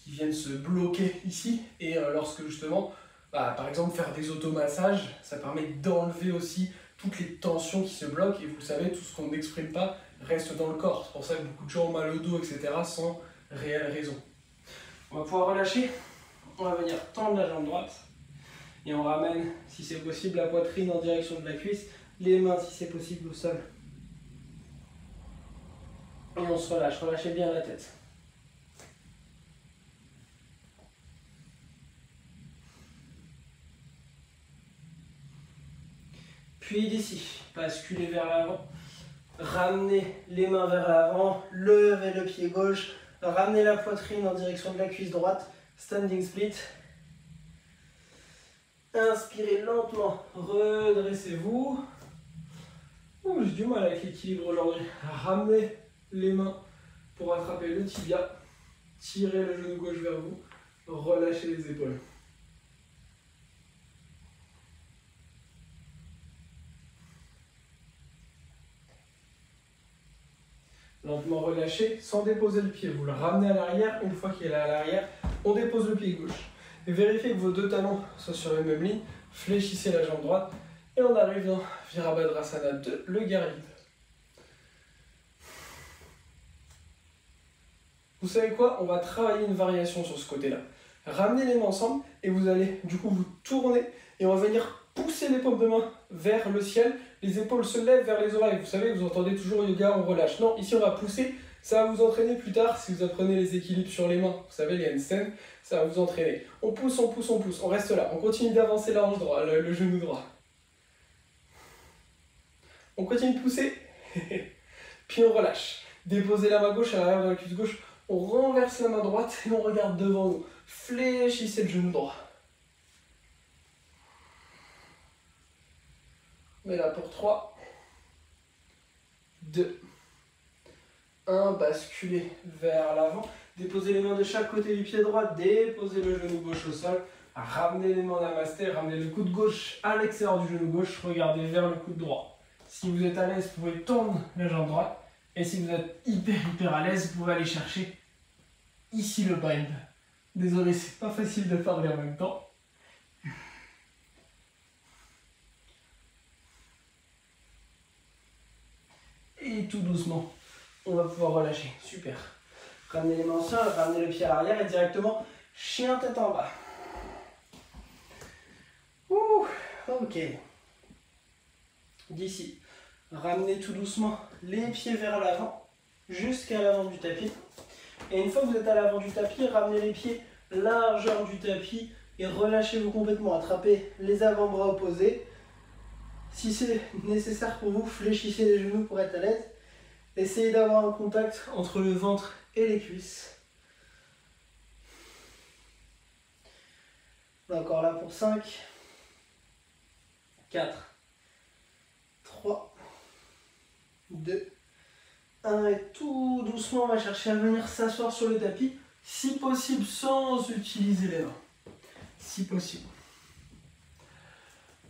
viennent se bloquer ici. Et lorsque justement, par exemple faire des automassages, ça permet d'enlever aussi toutes les tensions qui se bloquent. Et vous savez, tout ce qu'on n'exprime pas reste dans le corps. C'est pour ça que beaucoup de gens ont mal au dos, etc. sans réelle raison. On va pouvoir relâcher. On va venir tendre la jambe droite et on ramène, si c'est possible, la poitrine en direction de la cuisse, les mains si c'est possible au sol. Et on se relâche, relâchez bien la tête. Puis d'ici, basculez vers l'avant, ramenez les mains vers l'avant, levez le pied gauche, ramenez la poitrine en direction de la cuisse droite. Standing split. Inspirez lentement, redressez-vous. Ouh, j'ai du mal avec l'équilibre aujourd'hui. Ramenez les mains pour attraper le tibia. Tirez le genou gauche vers vous. Relâchez les épaules. Lentement relâchez sans déposer le pied. Vous le ramenez à l'arrière. Une fois qu'il est à l'arrière, on dépose le pied gauche. Et vérifiez que vos deux talons soient sur la même ligne. Fléchissez la jambe droite. Et on arrive dans Virabhadrasana 2, le Garide. Vous savez quoi? On va travailler une variation sur ce côté-là. Ramenez les mains ensemble et vous allez du coup vous tourner et on va venir pousser les paumes de main vers le ciel. Les épaules se lèvent vers les oreilles. Vous savez, vous entendez toujours yoga, on relâche. Non, ici on va pousser. Ça va vous entraîner plus tard si vous apprenez les équilibres sur les mains. Vous savez, les handstands, ça va vous entraîner. On pousse, on pousse, on pousse. On reste là. On continue d'avancer la hanche droite, le genou droit. On continue de pousser. Puis on relâche. Déposez la main gauche à l'arrière de la cuisse gauche. On renverse la main droite et on regarde devant nous. Fléchissez le genou droit. On est là pour 3, 2, 1. Basculez vers l'avant. Déposez les mains de chaque côté du pied droit. Déposez le genou gauche au sol. Ramenez les mains namasté. Ramenez le coude gauche à l'extérieur du genou gauche. Regardez vers le coude droit. Si vous êtes à l'aise, vous pouvez tendre la jambe droite. Et si vous êtes hyper à l'aise, vous pouvez aller chercher ici le bind. Désolé, c'est pas facile de parler en même temps. Et tout doucement, on va pouvoir relâcher. Super. Ramenez les mains au sol, ramenez le pied à l'arrière et directement chien tête en bas. Ouh, ok. D'ici, ramenez tout doucement les pieds vers l'avant, jusqu'à l'avant du tapis. Et une fois que vous êtes à l'avant du tapis, ramenez les pieds largeur du tapis et relâchez-vous complètement. Attrapez les avant-bras opposés. Si c'est nécessaire pour vous, fléchissez les genoux pour être à l'aise. Essayez d'avoir un contact entre le ventre et les cuisses. Encore là pour 5, 4, 3, 2, 1. Et tout doucement, on va chercher à venir s'asseoir sur le tapis, si possible sans utiliser les mains. Si possible.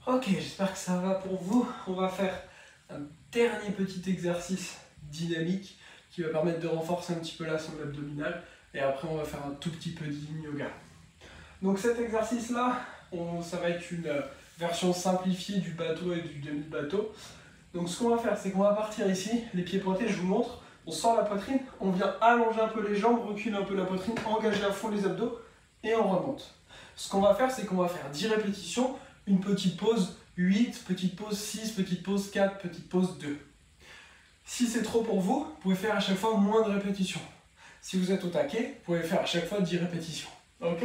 Ok, j'espère que ça va pour vous. On va faire un dernier petit exercice dynamique qui va permettre de renforcer un petit peu la sangle abdominale. Et après, on va faire un tout petit peu de yin yoga. Donc cet exercice-là, ça va être une version simplifiée du bateau et du demi-bateau. Donc ce qu'on va faire, c'est qu'on va partir ici, les pieds pointés, je vous montre. On sort la poitrine, on vient allonger un peu les jambes, reculer un peu la poitrine, engager à fond les abdos et on remonte. Ce qu'on va faire, c'est qu'on va faire 10 répétitions, une petite pause 8, petite pause 6, petite pause 4, petite pause 2. Si c'est trop pour vous, vous pouvez faire à chaque fois moins de répétitions. Si vous êtes au taquet, vous pouvez faire à chaque fois 10 répétitions. Ok?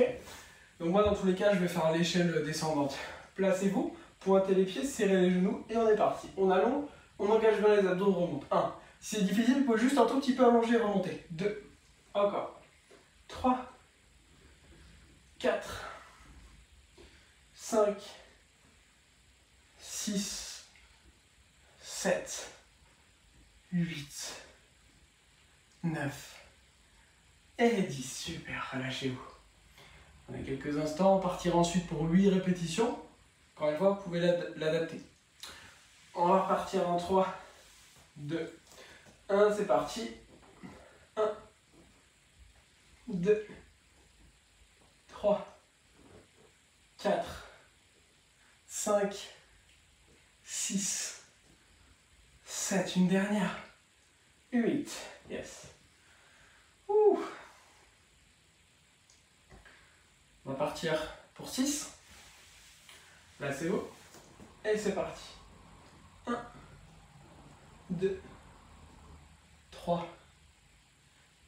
Donc moi, dans tous les cas, je vais faire l'échelle descendante. Placez-vous, pointez les pieds, serrez les genoux et on est parti. On allonge, on engage bien les abdos, on remonte. 1. Si c'est difficile, vous pouvez juste un tout petit peu allonger et remonter. 2. Encore. 3. 4. 5. 6. 7. 8. 9. Et 10. Super, relâchez-vous. On a quelques instants, on partira ensuite pour 8 répétitions. Encore une fois, vous pouvez l'adapter. On va repartir en 3, 2, 1, c'est parti. 1, 2, 3, 4, 5, 6, 7, une dernière. 8, yes. Ouh. On va partir pour 6. Là c'est haut. Et c'est parti. 1, 2, 3,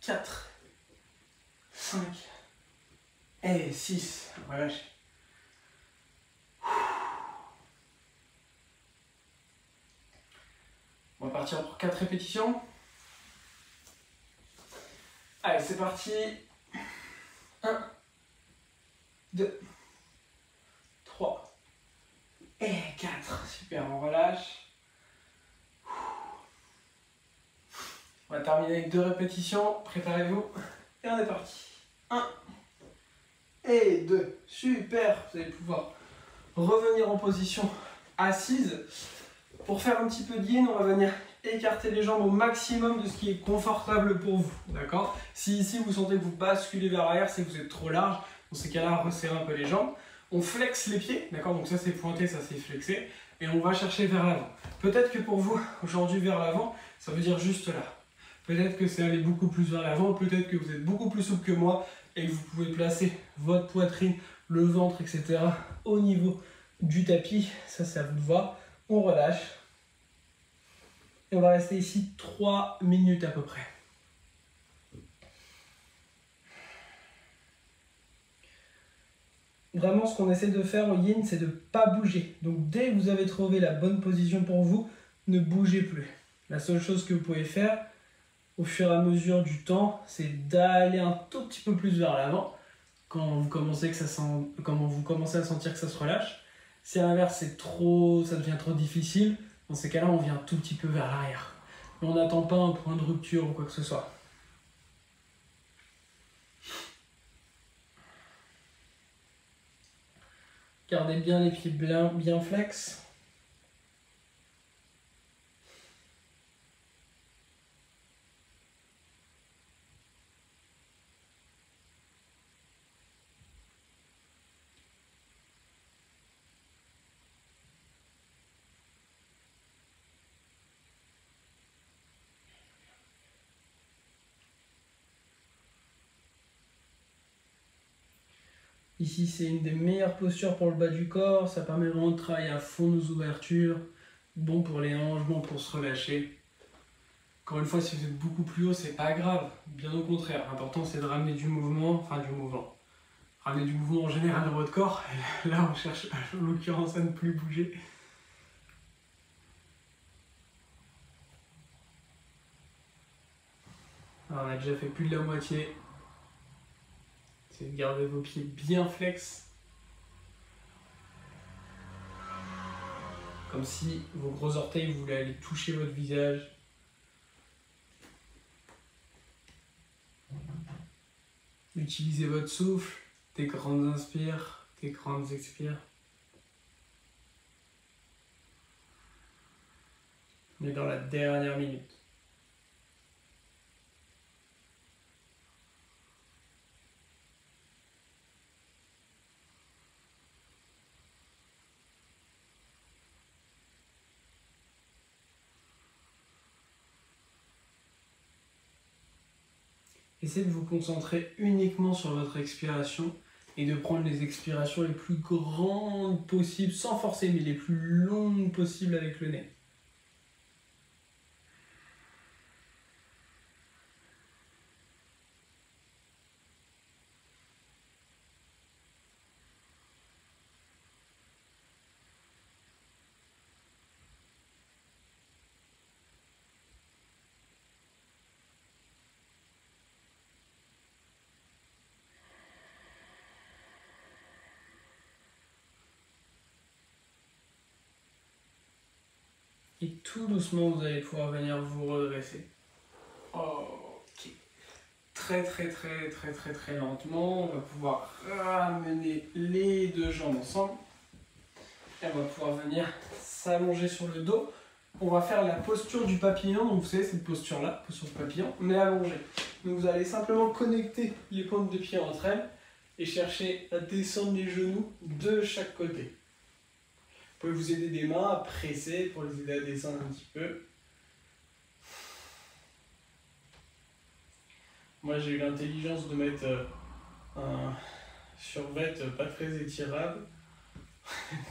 4, 5 et 6. Relâchez. On va partir pour 4 répétitions. Allez, c'est parti. 1, 2, 3, Super, on relâche. On va terminer avec 2 répétitions. Préparez-vous. Et on est parti. 1 et 2. Super. Vous allez pouvoir revenir en position assise. Pour faire un petit peu de yin, on va venir écarter les jambes au maximum de ce qui est confortable pour vous. D'accord? Si ici vous sentez que vous basculez vers l'arrière, c'est que vous êtes trop large. Dans ces cas-là, resserrez un peu les jambes. On flexe les pieds. D'accord? Donc ça c'est pointé, ça c'est flexé. Et on va chercher vers l'avant. Peut-être que pour vous, aujourd'hui vers l'avant, ça veut dire juste là. Peut-être que c'est aller beaucoup plus vers l'avant, peut-être que vous êtes beaucoup plus souple que moi et que vous pouvez placer votre poitrine, le ventre, etc. au niveau du tapis. Ça, c'est à vous de voir. On relâche. Et on va rester ici 3 minutes à peu près. Vraiment, ce qu'on essaie de faire au yin, c'est de ne pas bouger. Donc, dès que vous avez trouvé la bonne position pour vous, ne bougez plus. La seule chose que vous pouvez faire, au fur et à mesure du temps, c'est d'aller un tout petit peu plus vers l'avant quand vous commencez à sentir que ça se relâche. Si à l'inverse ça devient trop difficile, dans ces cas-là, on vient un tout petit peu vers l'arrière. Mais on n'attend pas un point de rupture ou quoi que ce soit. Gardez bien les pieds bien flex. Ici, c'est une des meilleures postures pour le bas du corps. Ça permet vraiment de travailler à fond nos ouvertures. Bon pour les hanches, bon pour se relâcher. Encore une fois, si vous êtes beaucoup plus haut, c'est pas grave. Bien au contraire. L'important, c'est de ramener du mouvement. Ramener du mouvement en général dans votre corps. Et là, on cherche, en l'occurrence, à ne plus bouger. Alors, on a déjà fait plus de la moitié. C'est de garder vos pieds bien flex. Comme si vos gros orteils voulaient aller toucher votre visage. Utilisez votre souffle. Des grandes inspires, des grandes expires. On est dans la dernière minute. Essayez de vous concentrer uniquement sur votre expiration et de prendre les expirations les plus grandes possibles, sans forcer, mais les plus longues possibles avec le nez. Et tout doucement, vous allez pouvoir venir vous redresser. Ok. Très lentement, on va pouvoir ramener les 2 jambes ensemble. Et on va pouvoir venir s'allonger sur le dos. On va faire la posture du papillon. Donc vous savez, cette posture-là, posture de papillon, mais allongée. Donc vous allez simplement connecter les pointes de pied entre elles et chercher à descendre les genoux de chaque côté. Vous pouvez vous aider des mains à presser pour les aider à descendre un petit peu. Moi j'ai eu l'intelligence de mettre un survêt pas très étirable.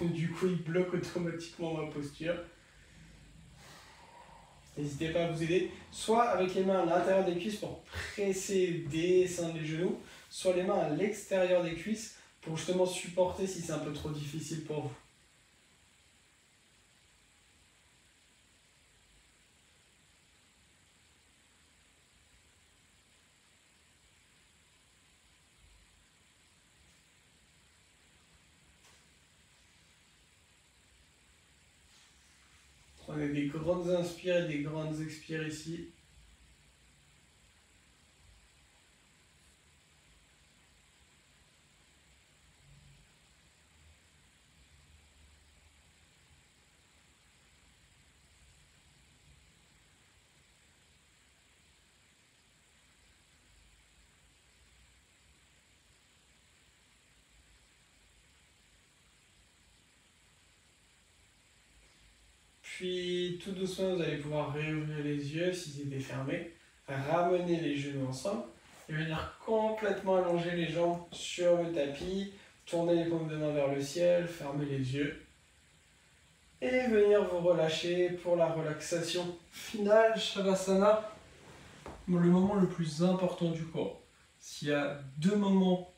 Du coup il bloque automatiquement ma posture. N'hésitez pas à vous aider, soit avec les mains à l'intérieur des cuisses pour presser, descendre les genoux, soit les mains à l'extérieur des cuisses pour justement supporter si c'est un peu trop difficile pour vous. des grandes inspires et des grandes expires ici. Puis tout doucement, vous allez pouvoir réouvrir les yeux s'ils étaient fermés, ramener les genoux ensemble et venir complètement allonger les jambes sur le tapis, tourner les paumes de main vers le ciel, fermer les yeux et venir vous relâcher pour la relaxation finale, Shavasana, le moment le plus important du cours. S'il y a deux moments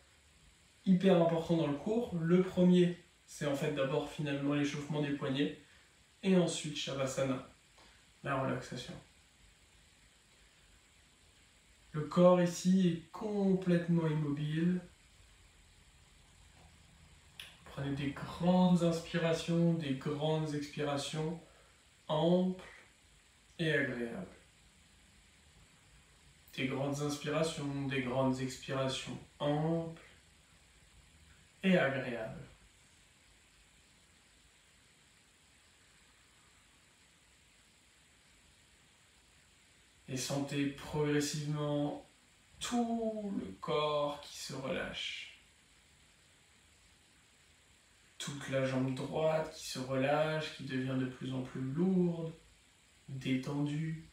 hyper importants dans le cours, le premier, c'est en fait d'abord finalement l'échauffement des poignets, et ensuite Shavasana, la relaxation. Le corps ici est complètement immobile. Prenez des grandes inspirations, des grandes expirations, amples et agréables. Des grandes inspirations, des grandes expirations, amples et agréables. Et sentez progressivement tout le corps qui se relâche. Toute la jambe droite qui se relâche, qui devient de plus en plus lourde, détendue.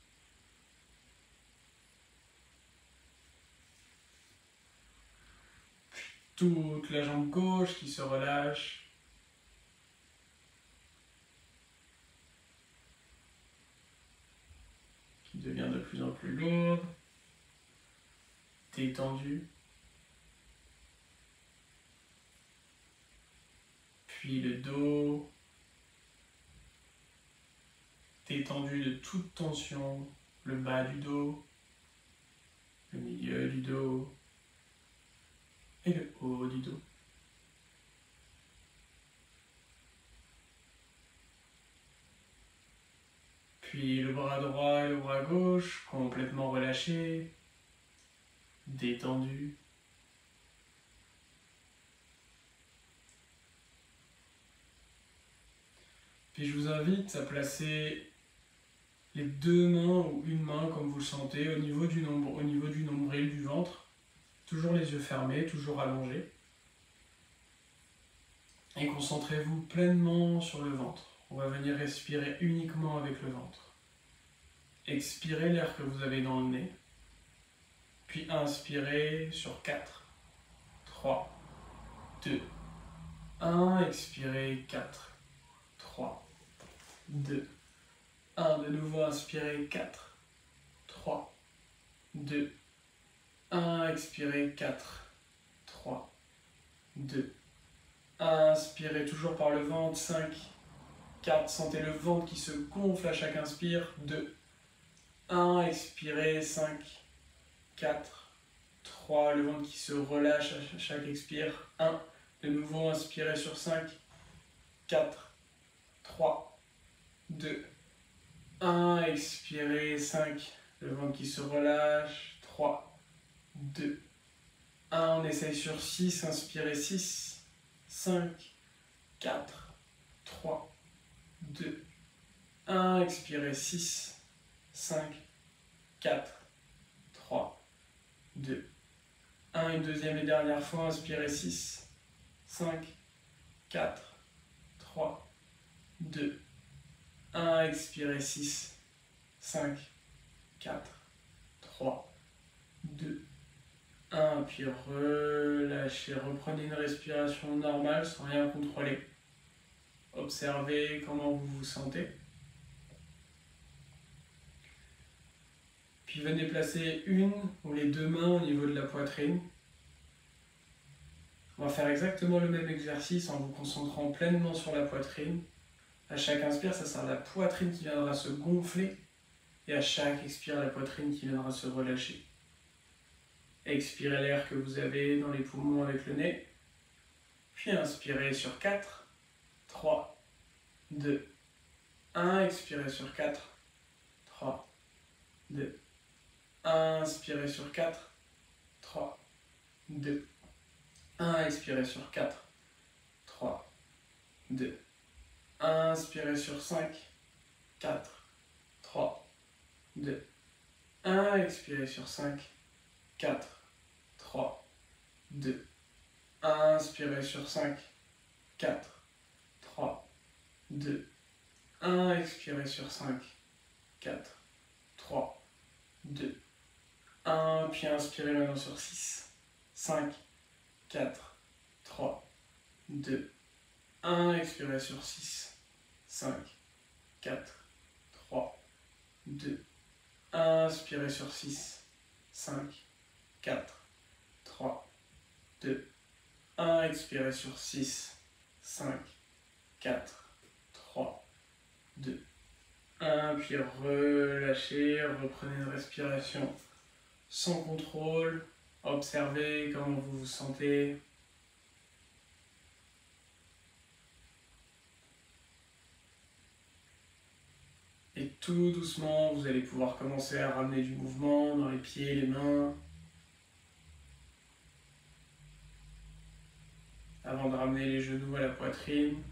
Puis toute la jambe gauche qui se relâche. Devient de plus en plus lourde, détendue. Puis le dos, détendu de toute tension, le bas du dos, le milieu du dos et le haut du dos. Puis le bras droit et le bras gauche complètement relâchés, détendus. Puis je vous invite à placer les deux mains ou une main comme vous le sentez au niveau du nombril du ventre. Toujours les yeux fermés, toujours allongés. Et concentrez-vous pleinement sur le ventre. On va venir respirer uniquement avec le ventre. Expirez l'air que vous avez dans le nez. Puis inspirez sur 4, 3, 2, 1. Expirez 4, 3, 2, 1. De nouveau inspirez 4, 3, 2, 1. Expirez 4, 3, 2, 1. Inspirez toujours par le ventre. 5, 4. Sentez le ventre qui se gonfle à chaque inspire. 2, 1. Expirez. 5, 4, 3. Le ventre qui se relâche à chaque expire. 1. De nouveau, inspirez sur 5, 4, 3, 2, 1. Expirez. 5. Le ventre qui se relâche. 3, 2, 1. On essaye sur 6. Inspirez 6, 5, 4, 3, 2, 1. Expirez 6, 5, 4, 3, 2, 1. Une deuxième et dernière fois. Inspirez 6, 5, 4, 3, 2, 1. Expirez 6, 5, 4, 3, 2, 1. Puis relâchez. Reprenez une respiration normale sans rien contrôler. Observez comment vous vous sentez. Puis venez placer une ou les deux mains au niveau de la poitrine. On va faire exactement le même exercice en vous concentrant pleinement sur la poitrine. À chaque inspire, ça sera la poitrine qui viendra se gonfler. Et à chaque expire, la poitrine qui viendra se relâcher. Expirez l'air que vous avez dans les poumons avec le nez. Puis inspirez sur 4, 3, 2, 1, expirez sur 4, 3, 2, 1, inspirez sur 4, 3, 2, 1, expirez sur 4, 3, 2, 1, inspirez sur 5, 4, 3, 2, 1, expirez sur 5, 4, 3, 2, 1, inspirez sur 5, 4, 3, 2, 1, expirez sur 5, 4, 3, 2, 1, puis inspirez maintenant sur 6, 5, 4, 3, 2, 1, expirez sur 6, 5, 4, 3, 2, 1, inspirez sur 6, 5, 4, 3, 2, 1, expirez sur 6, 5, 4, 3, 2, 1, puis relâchez, reprenez une respiration sans contrôle, observez comment vous vous sentez. Et tout doucement, vous allez pouvoir commencer à ramener du mouvement dans les pieds, les mains. Avant de ramener les genoux à la poitrine,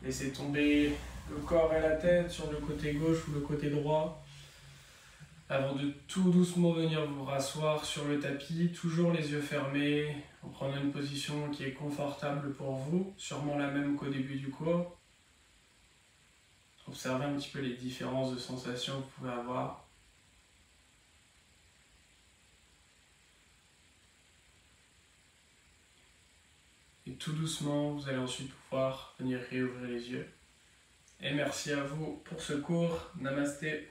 laissez tomber le corps et la tête sur le côté gauche ou le côté droit. Avant de tout doucement venir vous rasseoir sur le tapis, toujours les yeux fermés, en prenant une position qui est confortable pour vous, sûrement la même qu'au début du cours. Observez un petit peu les différences de sensations que vous pouvez avoir. Et tout doucement, vous allez ensuite pouvoir venir réouvrir les yeux. Et merci à vous pour ce cours. Namasté.